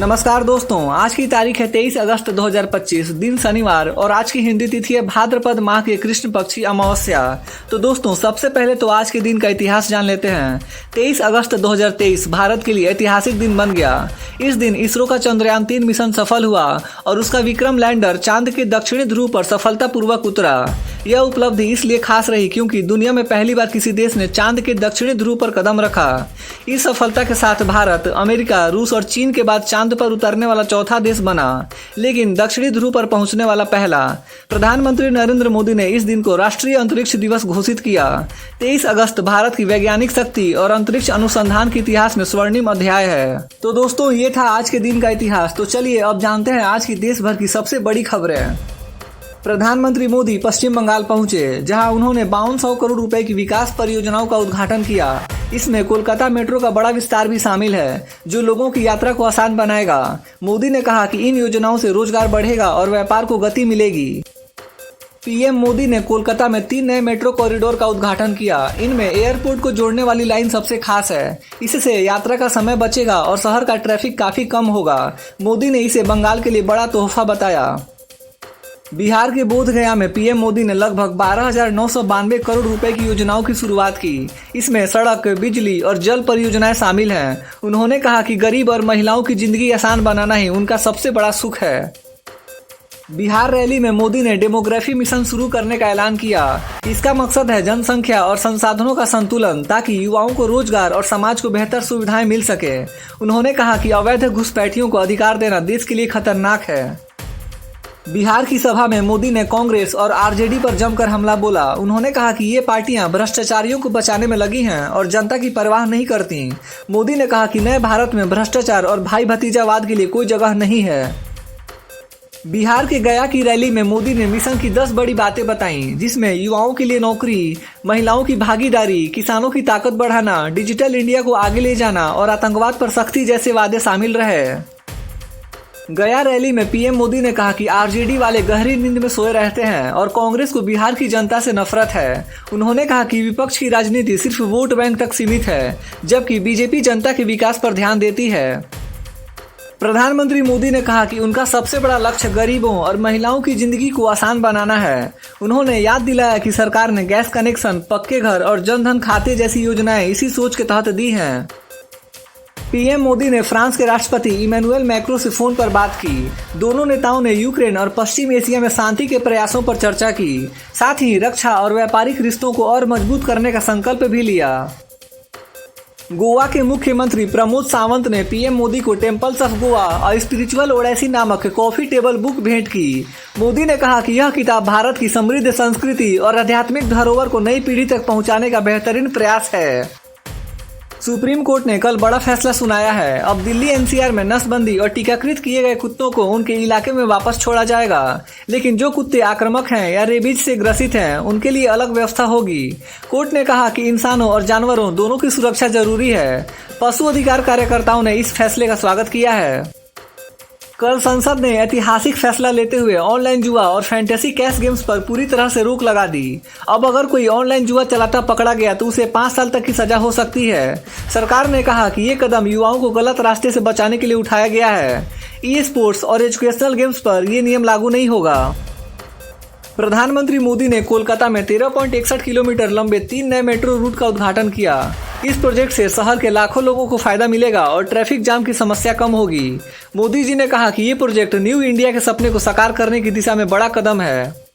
नमस्कार दोस्तों, आज की तारीख है 23 अगस्त 2025, दिन शनिवार और आज की हिंदी तिथि है भाद्रपद माह के कृष्ण पक्षी अमावस्या। तो दोस्तों, सबसे पहले तो आज के दिन का इतिहास जान लेते हैं। 23 अगस्त 2023 भारत के लिए ऐतिहासिक दिन बन गया। इस दिन इसरो का चंद्रयान 3 मिशन सफल हुआ और उसका विक्रम लैंडर चांद के दक्षिणी ध्रुव पर सफलतापूर्वक उतरा। यह उपलब्धि इसलिए खास रही क्योंकि दुनिया में पहली बार किसी देश ने चांद के दक्षिणी ध्रुव पर कदम रखा। इस सफलता के साथ भारत, अमेरिका, रूस और चीन के बाद चांद पर उतरने वाला चौथा देश बना, लेकिन दक्षिणी ध्रुव पर पहुंचने वाला पहला। प्रधानमंत्री नरेंद्र मोदी ने इस दिन को राष्ट्रीय अंतरिक्ष दिवस घोषित किया। 23 अगस्त भारत की वैज्ञानिक शक्ति और अंतरिक्ष अनुसंधान के इतिहास में स्वर्णिम अध्याय है। तो दोस्तों, ये था आज के दिन का इतिहास। तो चलिए अब जानते हैं आज की देश भर की सबसे बड़ी खबरें। प्रधानमंत्री मोदी पश्चिम बंगाल पहुंचे, जहां उन्होंने 5200 करोड़ रुपए की विकास परियोजनाओं का उद्घाटन किया। इसमें कोलकाता मेट्रो का बड़ा विस्तार भी शामिल है, जो लोगों की यात्रा को आसान बनाएगा। मोदी ने कहा कि इन योजनाओं से रोजगार बढ़ेगा और व्यापार को गति मिलेगी। पीएम मोदी ने कोलकाता में 3 नए मेट्रो कॉरिडोर का उद्घाटन किया। इनमें एयरपोर्ट को जोड़ने वाली लाइन सबसे खास है। इससे यात्रा का समय बचेगा और शहर का ट्रैफिक काफी कम होगा। मोदी ने इसे बंगाल के लिए बड़ा तोहफा बताया। बिहार के बोधगया में पीएम मोदी ने लगभग 12,992 करोड़ रुपए की योजनाओं की शुरुआत की। इसमें सड़क, बिजली और जल परियोजनाएं शामिल हैं। उन्होंने कहा कि गरीब और महिलाओं की जिंदगी आसान बनाना ही उनका सबसे बड़ा सुख है। बिहार रैली में मोदी ने डेमोग्राफी मिशन शुरू करने का ऐलान किया। इसका मकसद है जनसंख्या और संसाधनों का संतुलन, ताकि युवाओं को रोजगार और समाज को बेहतर सुविधाएं मिल सके। उन्होंने कहा कि अवैध घुसपैठियों को अधिकार देना देश के लिए खतरनाक है। बिहार की सभा में मोदी ने कांग्रेस और आरजेडी पर जमकर हमला बोला। उन्होंने कहा कि ये पार्टियां भ्रष्टाचारियों को बचाने में लगी हैं और जनता की परवाह नहीं करती। मोदी ने कहा कि नए भारत में भ्रष्टाचार और भाई भतीजावाद के लिए कोई जगह नहीं है। बिहार के गया की रैली में मोदी ने मिशन की 10 बड़ी बातें बताईं, जिसमें युवाओं के लिए नौकरी, महिलाओं की भागीदारी, किसानों की ताकत बढ़ाना, डिजिटल इंडिया को आगे ले जाना और आतंकवाद पर सख्ती जैसे वादे शामिल रहे। गया रैली में पीएम मोदी ने कहा कि आरजेडी वाले गहरी नींद में सोए रहते हैं और कांग्रेस को बिहार की जनता से नफरत है। उन्होंने कहा कि विपक्ष की राजनीति सिर्फ वोट बैंक तक सीमित है, जबकि बीजेपी जनता के विकास पर ध्यान देती है। प्रधानमंत्री मोदी ने कहा कि उनका सबसे बड़ा लक्ष्य गरीबों और महिलाओं की जिंदगी को आसान बनाना है। उन्होंने याद दिलाया कि सरकार ने गैस कनेक्शन, पक्के घर और जनधन खाते जैसी योजनाएं इसी सोच के तहत दी हैं। पीएम मोदी ने फ्रांस के राष्ट्रपति इमैनुअल मैक्रों से फोन पर बात की। दोनों नेताओं ने यूक्रेन और पश्चिम एशिया में शांति के प्रयासों पर चर्चा की। साथ ही रक्षा और व्यापारिक रिश्तों को और मजबूत करने का संकल्प भी लिया। गोवा के मुख्यमंत्री प्रमोद सावंत ने पीएम मोदी को टेम्पल्स ऑफ गोवा और स्पिरिचुअल ओडेसी नामक कॉफी टेबल बुक भेंट की। मोदी ने कहा कि यह किताब भारत की समृद्ध संस्कृति और आध्यात्मिक धरोहर को नई पीढ़ी तक पहुंचाने का बेहतरीन प्रयास है। सुप्रीम कोर्ट ने कल बड़ा फैसला सुनाया है। अब दिल्ली एनसीआर में नसबंदी और टीकाकृत किए गए कुत्तों को उनके इलाके में वापस छोड़ा जाएगा, लेकिन जो कुत्ते आक्रामक हैं या रेबीज से ग्रसित हैं, उनके लिए अलग व्यवस्था होगी। कोर्ट ने कहा कि इंसानों और जानवरों दोनों की सुरक्षा जरूरी है। पशु अधिकार कार्यकर्ताओं ने इस फैसले का स्वागत किया है। कल संसद ने ऐतिहासिक फैसला लेते हुए ऑनलाइन जुआ और फैंटेसी कैश गेम्स पर पूरी तरह से रोक लगा दी। अब अगर कोई ऑनलाइन जुआ चलाता पकड़ा गया तो उसे 5 साल तक की सजा हो सकती है। सरकार ने कहा कि ये कदम युवाओं को गलत रास्ते से बचाने के लिए उठाया गया है। ई स्पोर्ट्स और एजुकेशनल गेम्स पर यह नियम लागू नहीं होगा। प्रधानमंत्री मोदी ने कोलकाता में 13.61 किलोमीटर लंबे 3 नए मेट्रो रूट का उद्घाटन किया। इस प्रोजेक्ट से शहर के लाखों लोगों को फायदा मिलेगा और ट्रैफिक जाम की समस्या कम होगी। मोदी जी ने कहा कि ये प्रोजेक्ट न्यू इंडिया के सपने को साकार करने की दिशा में बड़ा कदम है।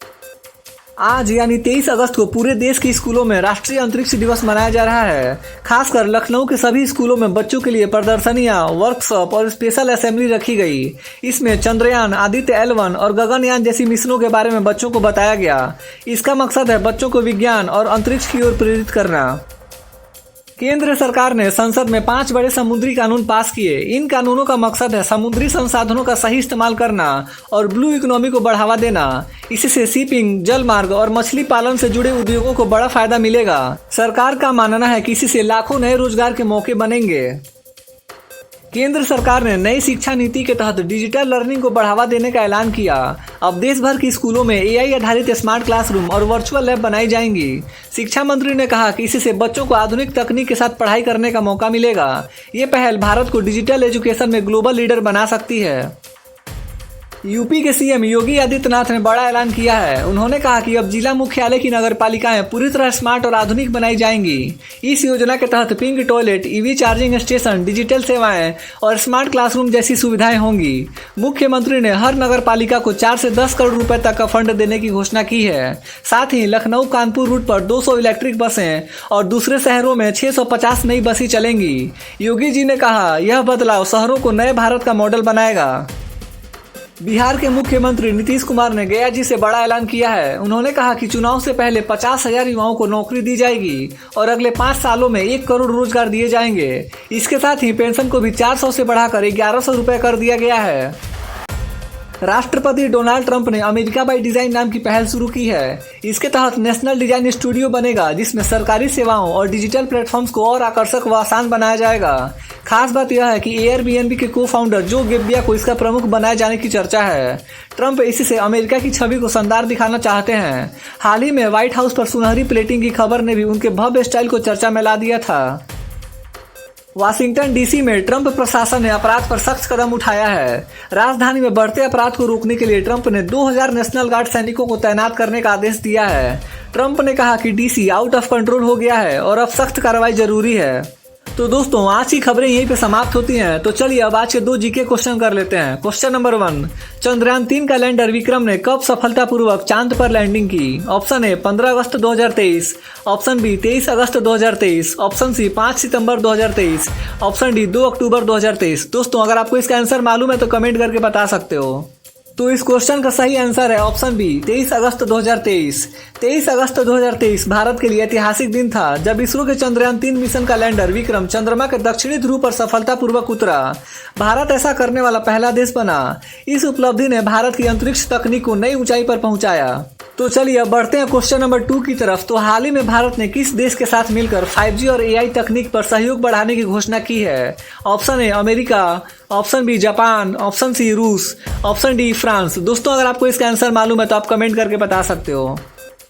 आज यानी 23 अगस्त को पूरे देश के स्कूलों में राष्ट्रीय अंतरिक्ष दिवस मनाया जा रहा है। खासकर लखनऊ के सभी स्कूलों में बच्चों के लिए प्रदर्शनियां, वर्कशॉप और स्पेशल असेंबली रखी गई। इसमें चंद्रयान, आदित्य L1 और गगनयान जैसी मिशनों के बारे में बच्चों को बताया गया। इसका मकसद है बच्चों को विज्ञान और अंतरिक्ष की ओर प्रेरित करना। केंद्र सरकार ने संसद में 5 बड़े समुद्री कानून पास किए। इन कानूनों का मकसद है समुद्री संसाधनों का सही इस्तेमाल करना और ब्लू इकोनॉमी को बढ़ावा देना। इससे शिपिंग, जलमार्ग और मछली पालन से जुड़े उद्योगों को बड़ा फायदा मिलेगा। सरकार का मानना है कि इससे लाखों नए रोजगार के मौके बनेंगे। केंद्र सरकार ने नई शिक्षा नीति के तहत डिजिटल लर्निंग को बढ़ावा देने का ऐलान किया। अब देश भर की स्कूलों में एआई आधारित स्मार्ट क्लासरूम और वर्चुअल लैब बनाई जाएंगी। शिक्षा मंत्री ने कहा कि इससे बच्चों को आधुनिक तकनीक के साथ पढ़ाई करने का मौका मिलेगा। ये पहल भारत को डिजिटल एजुकेशन में ग्लोबल लीडर बना सकती है। यूपी के सीएम योगी आदित्यनाथ ने बड़ा ऐलान किया है। उन्होंने कहा कि अब जिला मुख्यालय की नगर पालिकाएं पूरी तरह स्मार्ट और आधुनिक बनाई जाएंगी। इस योजना के तहत pink toilet, EV charging station, digital सेवाएं और स्मार्ट क्लासरूम जैसी सुविधाएं होंगी। मुख्यमंत्री ने हर नगर पालिका को 4 से 10 करोड़ रुपए तक का फंड देने की घोषणा की है। साथ ही लखनऊ कानपुर रूट पर 200 इलेक्ट्रिक बसें और दूसरे शहरों में 650 नई बसें चलेंगी। योगी जी ने कहा, यह बदलाव शहरों को नए भारत का मॉडल बनाएगा। बिहार के मुख्यमंत्री नीतीश कुमार ने गया जी से बड़ा ऐलान किया है। उन्होंने कहा कि चुनाव से पहले 50,000 युवाओं को नौकरी दी जाएगी और अगले 5 सालों में 1 करोड़ रोजगार दिए जाएंगे। इसके साथ ही पेंशन को भी 400 से बढ़ाकर 1100 रुपए कर दिया गया है। राष्ट्रपति डोनाल्ड ट्रंप ने अमेरिका बाय डिजाइन नाम की पहल शुरू की है। इसके तहत नेशनल डिजाइन स्टूडियो बनेगा, जिसमें सरकारी सेवाओं और डिजिटल प्लेटफॉर्म्स को और आकर्षक व आसान बनाया जाएगा। खास बात यह है कि एयरबीएनबी के को फाउंडर जो गेब्बिया को इसका प्रमुख बनाए जाने की चर्चा है। ट्रंप इससे अमेरिका की छवि को शानदार दिखाना चाहते हैं। हाल ही में व्हाइट हाउस पर सुनहरी प्लेटिंग की खबर ने भी उनके भव्य स्टाइल को चर्चा में ला दिया था। वाशिंगटन डीसी में ट्रंप प्रशासन ने अपराध पर सख्त कदम उठाया है। राजधानी में बढ़ते अपराध को रोकने के लिए ट्रंप ने 2000 नेशनल गार्ड सैनिकों को तैनात करने का आदेश दिया है। ट्रंप ने कहा कि डीसी आउट ऑफ कंट्रोल हो गया है और अब सख्त कार्रवाई जरूरी है। तो दोस्तों, आज की खबरें यहीं पे समाप्त होती हैं। तो चलिए अब आज के 2 जीके क्वेश्चन कर लेते हैं। क्वेश्चन नंबर 1, चंद्रयान 3 का लैंडर विक्रम ने कब सफलतापूर्वक चांद पर लैंडिंग की? ऑप्शन ए 15 अगस्त 2023, ऑप्शन बी 23 अगस्त 2023, ऑप्शन सी 5 सितंबर 2023, ऑप्शन डी 2 अक्टूबर 2023। दोस्तों, अगर आपको इसका आंसर मालूम है तो कमेंट करके बता सकते हो। तो इस क्वेश्चन का सही आंसर है ऑप्शन बी 23 अगस्त 2023। 23 अगस्त 2023 भारत के लिए ऐतिहासिक दिन था, जब इसरो के चंद्रयान 3 मिशन का लैंडर विक्रम चंद्रमा के दक्षिणी ध्रुव पर सफलतापूर्वक उतरा। भारत ऐसा करने वाला पहला देश बना। इस उपलब्धि ने भारत की अंतरिक्ष तकनीक को नई ऊंचाई पर पहुंचाया। तो चलिए अब बढ़ते हैं क्वेश्चन नंबर 2 की तरफ। तो हाल ही में भारत ने किस देश के साथ मिलकर 5G और AI तकनीक पर सहयोग बढ़ाने की घोषणा की है? Option A America, option B Japan, option C रूस, ऑप्शन डी फ्रांस। दोस्तों, अगर आपको इसका आंसर मालूम है तो आप कमेंट करके बता सकते हो।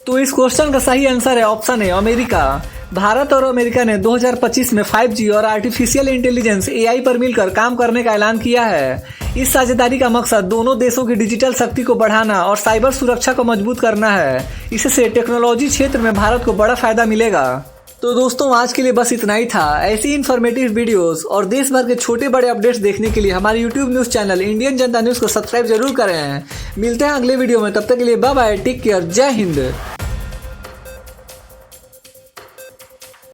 तो इस क्वेश्चन का सही आंसर है ऑप्शन ए अमेरिका। भारत और अमेरिका ने 2025 में 5G और आर्टिफिशियल इंटेलिजेंस AI पर मिलकर काम करने का ऐलान किया है। इस साझेदारी का मकसद दोनों देशों की डिजिटल शक्ति को बढ़ाना और साइबर सुरक्षा को मजबूत करना है। इससे टेक्नोलॉजी क्षेत्र में भारत को बड़ा फायदा मिलेगा। तो दोस्तों, आज के लिए बस इतना ही था। ऐसी इन्फॉर्मेटिव वीडियोस और देश भर के छोटे बड़े अपडेट्स देखने के लिए हमारे YouTube न्यूज चैनल इंडियन जनता न्यूज को सब्सक्राइब जरूर करें। मिलते हैं अगले वीडियो में, तब तक के लिए बाय बाय, टेक केयर, जय हिंद।